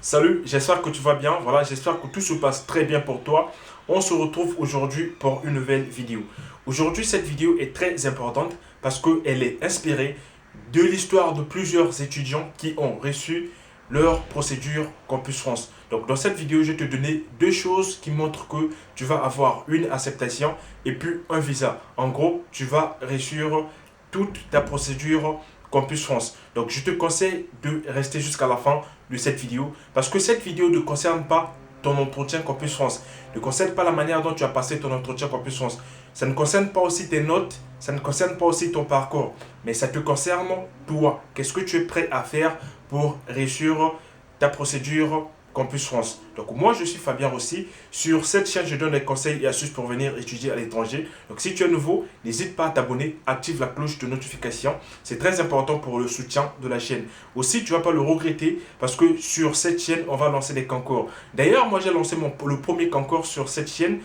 Salut, j'espère que tu vas bien. Voilà, j'espère que tout se passe très bien pour toi. On se retrouve aujourd'hui pour une nouvelle vidéo. Aujourd'hui, cette vidéo est très importante parce qu'elle est inspirée de l'histoire de plusieurs étudiants qui ont reçu leur procédure Campus France. Donc, dans cette vidéo, je vais te donner deux choses qui montrent que tu vas avoir une acceptation et puis un visa. En gros, tu vas réussir toute ta procédure Campus France. Donc, je te conseille de rester jusqu'à la fin de cette vidéo parce que cette vidéo ne concerne pas ton entretien Campus France, ne concerne pas la manière dont tu as passé ton entretien Campus France. Ça ne concerne pas aussi tes notes, ça ne concerne pas aussi ton parcours, mais ça te concerne toi. Qu'est-ce que tu es prêt à faire pour réussir ta procédure Campus France? Donc moi je suis Fabien Rossi. Sur cette chaîne je donne des conseils et astuces pour venir étudier à l'étranger. Donc si tu es nouveau, n'hésite pas à t'abonner, active la cloche de notification. C'est très important pour le soutien de la chaîne. Aussi tu ne vas pas le regretter parce que sur cette chaîne on va lancer des concours. D'ailleurs moi j'ai lancé le premier concours sur cette chaîne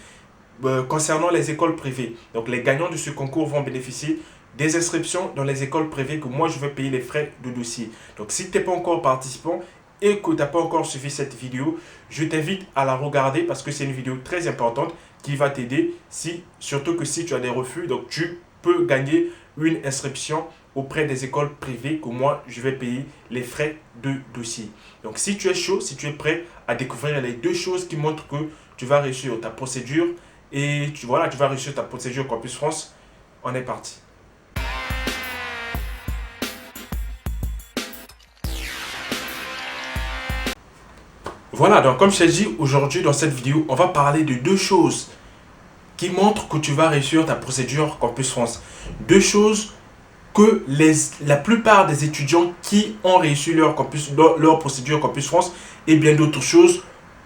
concernant les écoles privées. Donc les gagnants de ce concours vont bénéficier des inscriptions dans les écoles privées que moi je vais payer les frais de dossier. Donc si tu n'es pas encore participant et que tu n'as pas encore suivi cette vidéo, je t'invite à la regarder parce que c'est une vidéo très importante qui va t'aider, surtout que si tu as des refus, donc tu peux gagner une inscription auprès des écoles privées que moi je vais payer les frais de dossier. Donc si tu es chaud, si tu es prêt à découvrir les deux choses qui montrent que tu vas réussir ta procédure et tu vas réussir ta procédure Campus France, on est parti. Voilà, donc comme je t'ai dit, aujourd'hui dans cette vidéo, on va parler de deux choses qui montrent que tu vas réussir ta procédure Campus France. Deux choses que la plupart des étudiants qui ont réussi leur procédure Campus France et bien d'autres choses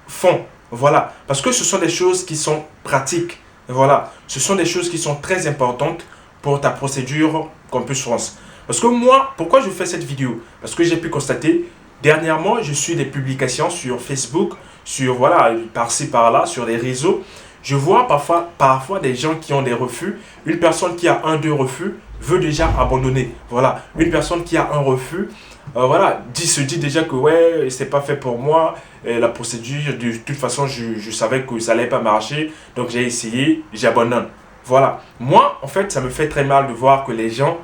font. Voilà, parce que ce sont des choses qui sont pratiques. Voilà, ce sont des choses qui sont très importantes pour ta procédure Campus France. Parce que moi, pourquoi je fais cette vidéo? Parce que j'ai pu constater, dernièrement, je suis des publications sur Facebook, sur voilà, par-ci par-là, sur les réseaux. Je vois parfois des gens qui ont des refus. Une personne qui a deux refus veut déjà abandonner. Voilà, une personne qui a un refus, se dit déjà que ouais, c'est pas fait pour moi. La procédure, de toute façon, je savais que ça allait pas marcher. Donc j'ai essayé, j'abandonne. Voilà, moi, en fait, ça me fait très mal de voir que les gens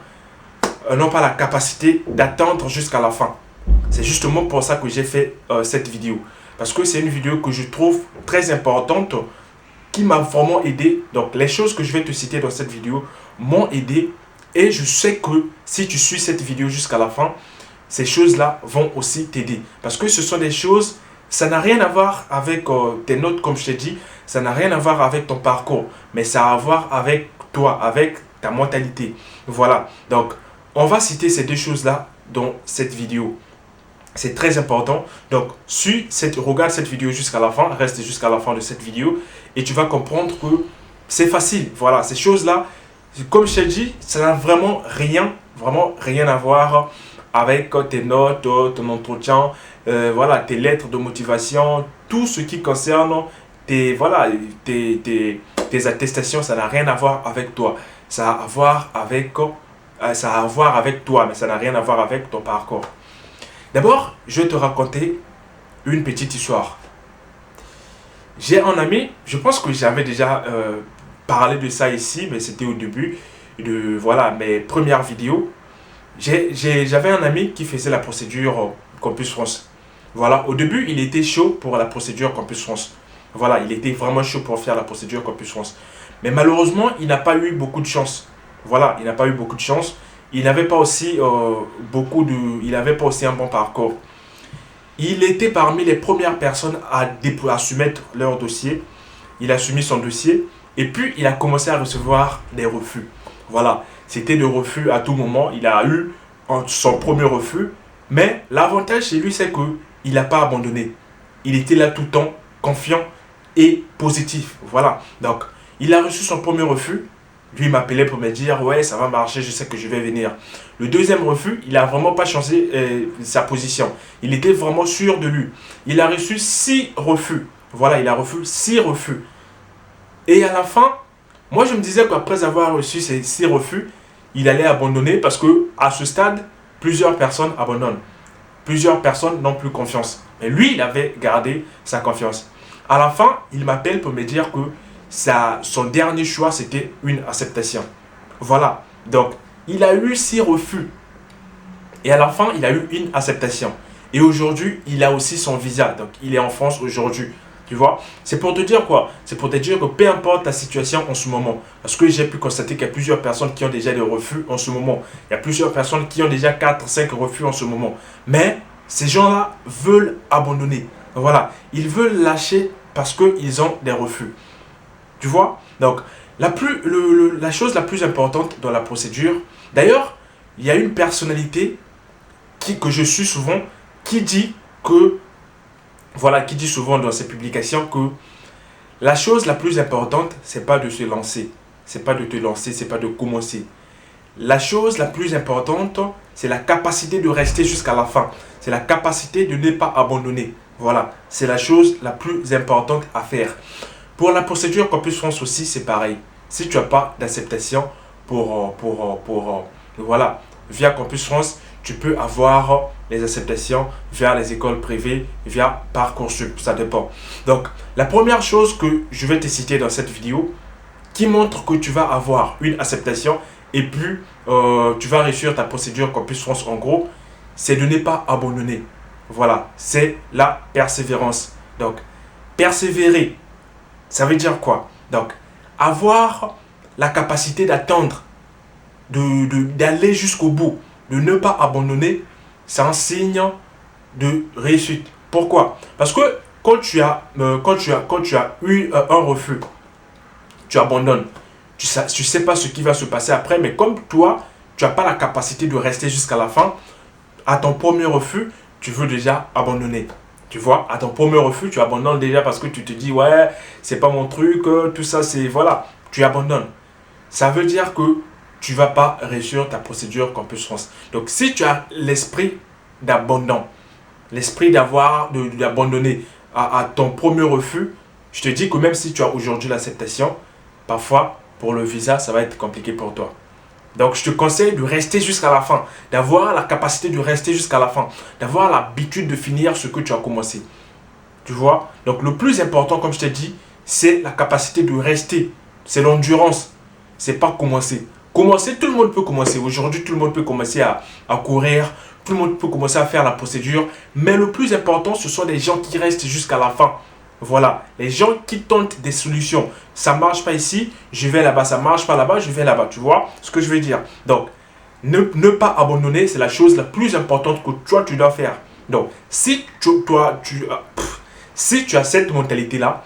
n'ont pas la capacité d'attendre jusqu'à la fin. C'est justement pour ça que j'ai fait cette vidéo. Parce que c'est une vidéo que je trouve très importante, qui m'a vraiment aidé. Donc les choses que je vais te citer dans cette vidéo m'ont aidé. Et je sais que si tu suis cette vidéo jusqu'à la fin, ces choses-là vont aussi t'aider. Parce que ce sont des choses, ça n'a rien à voir avec tes notes comme je t'ai dit. Ça n'a rien à voir avec ton parcours. Mais ça a à voir avec toi, avec ta mentalité. Voilà. Donc on va citer ces deux choses-là dans cette vidéo. C'est très important. Donc, regarde cette vidéo jusqu'à la fin. Reste jusqu'à la fin de cette vidéo. Et tu vas comprendre que c'est facile. Voilà, ces choses-là, comme je t'ai dit, ça n'a vraiment rien à voir avec tes notes, ton entretien, tes lettres de motivation. Tout ce qui concerne tes attestations, ça n'a rien à voir avec toi. Ça a à voir avec toi, mais ça n'a rien à voir avec ton parcours. D'abord, je vais te raconter une petite histoire. J'ai un ami, je pense que j'avais déjà parlé de ça ici, mais c'était au début de mes premières vidéos. J'avais un ami qui faisait la procédure Campus France. Voilà, au début, il était chaud pour la procédure Campus France. Voilà, il était vraiment chaud pour faire la procédure Campus France. Mais malheureusement, il n'a pas eu beaucoup de chance. Voilà, il n'a pas eu beaucoup de chance. Il n'avait pas aussi un bon parcours. Il était parmi les premières personnes à soumettre leur dossier. Il a soumis son dossier et puis il a commencé à recevoir des refus. Voilà, c'était des refus à tout moment. Il a eu son premier refus, mais l'avantage chez lui, c'est qu'il n'a pas abandonné. Il était là tout le temps, confiant et positif. Voilà, donc il a reçu son premier refus. Lui m'appelait pour me dire ouais, ça va marcher, je sais que je vais venir. Le deuxième refus, il n'a vraiment pas changé sa position. Il était vraiment sûr de lui. Il a reçu 6 refus. Voilà, il a reçu 6 refus. Et à la fin, moi je me disais qu'après avoir reçu ces 6 refus, il allait abandonner parce que à ce stade, plusieurs personnes abandonnent. plusieurs personnes n'ont plus confiance. Mais lui, il avait gardé sa confiance. À la fin, il m'appelle pour me dire que son dernier choix, c'était une acceptation. Voilà. Donc, il a eu 6 refus. Et à la fin, il a eu une acceptation. Et aujourd'hui, il a aussi son visa. Donc, il est en France aujourd'hui. Tu vois? C'est pour te dire quoi? C'est pour te dire que peu importe ta situation en ce moment. Parce que j'ai pu constater qu'il y a plusieurs personnes qui ont déjà des refus en ce moment. Il y a plusieurs personnes qui ont déjà 4, 5 refus en ce moment. Mais ces gens-là veulent abandonner. Ils veulent lâcher parce qu'ils ont des refus. Tu vois? Donc, la chose la plus importante dans la procédure, d'ailleurs, il y a une personnalité que je suis souvent, qui dit souvent dans ses publications que la chose la plus importante, c'est pas de se lancer, c'est pas de te lancer, c'est pas de commencer. La chose la plus importante, c'est la capacité de rester jusqu'à la fin. C'est la capacité de ne pas abandonner. Voilà, c'est la chose la plus importante à faire. Pour la procédure Campus France aussi, c'est pareil. Si tu n'as pas d'acceptation via Campus France, tu peux avoir les acceptations via les écoles privées, via Parcoursup, ça dépend. Donc, la première chose que je vais te citer dans cette vidéo, qui montre que tu vas avoir une acceptation et puis tu vas réussir ta procédure Campus France en gros, c'est de ne pas abandonner. Voilà, c'est la persévérance. Donc, persévérer, ça veut dire quoi? Donc, avoir la capacité d'attendre, d'aller jusqu'au bout, de ne pas abandonner, c'est un signe de réussite. Pourquoi? Parce que quand tu as eu un refus, tu abandonnes. Tu sais pas ce qui va se passer après, mais comme toi, tu n'as pas la capacité de rester jusqu'à la fin, à ton premier refus, tu veux déjà abandonner. Tu vois, à ton premier refus, tu abandonnes déjà parce que tu te dis, ouais, c'est pas mon truc, tout ça, c'est, voilà, tu abandonnes. Ça veut dire que tu vas pas réussir ta procédure Campus France. Donc, si tu as l'esprit d'abandon, l'esprit d'abandonner à ton premier refus, je te dis que même si tu as aujourd'hui l'acceptation, parfois, pour le visa, ça va être compliqué pour toi. Donc, je te conseille de rester jusqu'à la fin, d'avoir la capacité de rester jusqu'à la fin, d'avoir l'habitude de finir ce que tu as commencé. Tu vois? Donc, le plus important, comme je t'ai dit, c'est la capacité de rester. C'est l'endurance. C'est pas commencer. Commencer, tout le monde peut commencer. Aujourd'hui, tout le monde peut commencer à courir. Tout le monde peut commencer à faire la procédure. Mais le plus important, ce sont les gens qui restent jusqu'à la fin. Voilà, les gens qui tentent des solutions. Ça ne marche pas ici, je vais là-bas. Ça ne marche pas là-bas, je vais là-bas. Tu vois ce que je veux dire? Donc, ne pas abandonner, c'est la chose la plus importante que toi, tu dois faire. Donc, si tu as cette mentalité-là,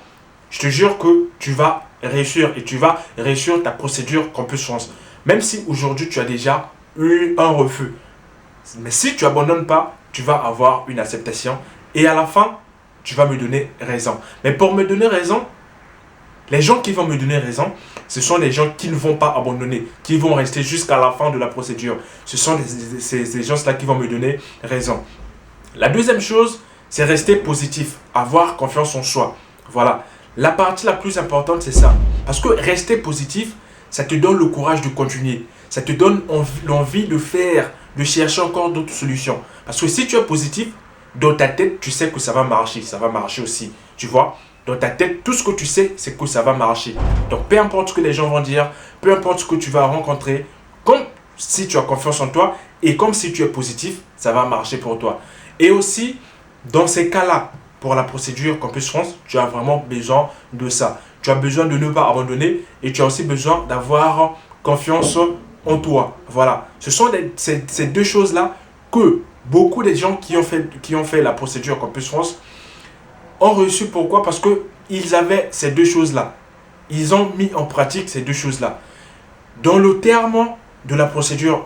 je te jure que tu vas réussir et tu vas réussir ta procédure Campus France. Même si aujourd'hui, tu as déjà eu un refus. Mais si tu n'abandonnes pas, tu vas avoir une acceptation. Et à la fin, tu vas me donner raison. Mais pour me donner raison, les gens qui vont me donner raison, ce sont les gens qui ne vont pas abandonner, qui vont rester jusqu'à la fin de la procédure. Ce sont ces gens-là qui vont me donner raison. La deuxième chose, c'est rester positif, avoir confiance en soi. Voilà. La partie la plus importante, c'est ça. Parce que rester positif, ça te donne le courage de continuer. Ça te donne l'envie de faire, de chercher encore d'autres solutions. Parce que si tu es positif, dans ta tête, tu sais que ça va marcher aussi, tu vois. Dans ta tête, tout ce que tu sais, c'est que ça va marcher. Donc, peu importe ce que les gens vont dire, peu importe ce que tu vas rencontrer, comme si tu as confiance en toi et comme si tu es positif, ça va marcher pour toi. Et aussi, dans ces cas-là, pour la procédure Campus France, tu as vraiment besoin de ça. Tu as besoin de ne pas abandonner et tu as aussi besoin d'avoir confiance en toi. Voilà. Ce sont ces deux choses-là que beaucoup de gens qui ont fait la procédure Campus France ont reçu. Pourquoi? Parce qu'ils avaient ces deux choses-là. Ils ont mis en pratique ces deux choses-là. Dans le terme de la procédure,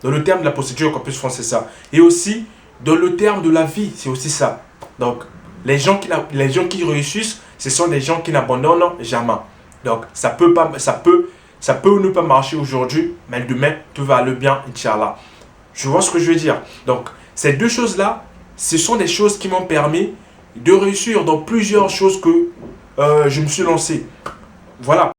dans le terme de la procédure Campus France, c'est ça. Et aussi, dans le terme de la vie, c'est aussi ça. Donc, les gens qui réussissent, ce sont des gens qui n'abandonnent jamais. Donc, ça peut ne pas marcher aujourd'hui, mais demain, tout va aller bien, Inch'Allah. Tu vois ce que je veux dire? Donc, ces deux choses-là, ce sont des choses qui m'ont permis de réussir dans plusieurs choses que je me suis lancé. Voilà.